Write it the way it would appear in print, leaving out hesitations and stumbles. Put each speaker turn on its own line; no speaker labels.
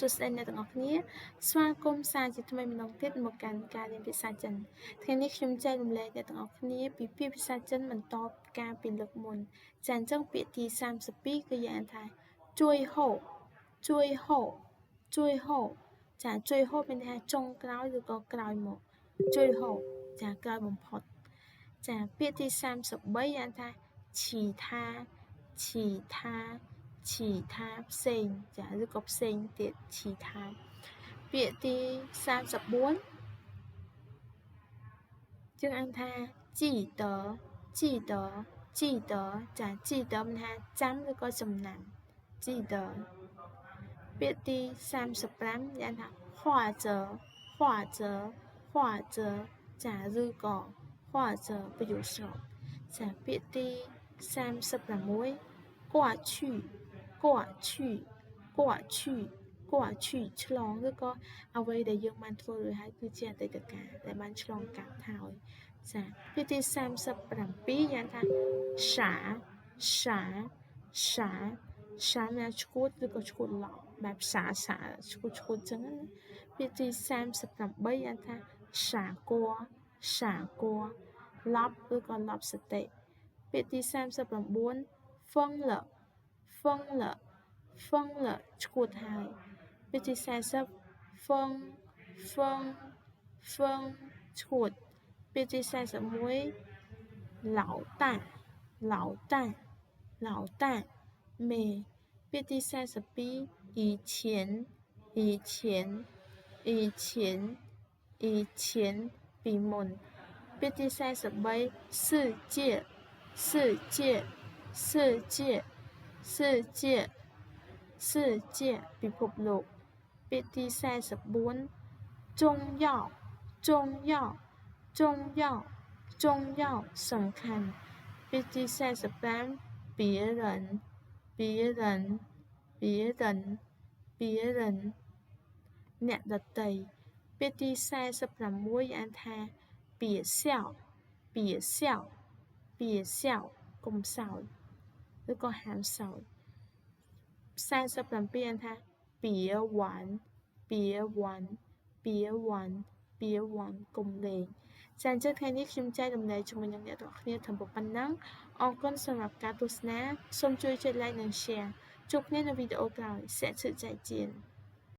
សួស្តីអ្នកទាំងអស់គ្នាស្វាគមន៍សាជាថ្មីម្ដងទៀតមកកាន់ការរៀនភាសាចិនថ្ងៃនេះខ្ញុំចែករំលែកអ្នកទាំងអស់គ្នាពីពាក្យភាសាចិនបន្តការពីលើកមុនចាអញ្ចឹងពាក្យទី32គឺយ៉ាងថាជួយហូចាជួយហូមានន័យថាចុងក្រោយឬក៏ក្រោយមកជួយហូចាក្រោយបំផុតចាពាក្យទី33យ៉ាងថាឈីថាផ្សេងចាឬក៏ផ្សេងទៀតឈីថាពាក្យទី34យើងអានថាជីតចាជីតមានថាចាំឬក៏ចំណាំជីតពាក្យទី35យ៉ាងថា画则ចាឬក៏画则ប្រយោគស្របចាពាក្យទី36过去ឆ្លងឬក៏អ្វីដែលយើងបានធ្វើរួចហើយគឺជាអតីតកាលដែលបានឆ្លងកាត់ហើយចាពាក្យទី37យ៉ាងថាសាមានឈួតឬក៏ឈួតឡប់បែបសាឈួតចឹងណាពាក្យទី38យ៉ាងថាសាគួឡប់ឬក៏ឡប់សតិពាក្យទី39ហ្វឹងលឈួតហើយពាក្យទី40ហ្វឹងឈួតពាក្យទី41老大មេពាក្យទី42以前ពីមុនពាក្យទី43世界ពិភពលោកពាក្យទី44重要សំខាន់ពាក្យទី45别人អ្នកដតីពាក្យទី46អានថា别笑កុំសើចឬក៏ហាមសើច47អានថា别玩កុំលេងចាអញ្ចឹងថ្ងៃនេះខ្ញុំចែករំលែកជាមួយនឹងអ្នកទាំងអស់គ្នាត្រឹមប៉ុណ្ណឹងអរគុណសម្រាប់ការទស្សនាសូមជួយចុច like និង share ជួបគ្នានៅវីដេអូក្រោយ下次再见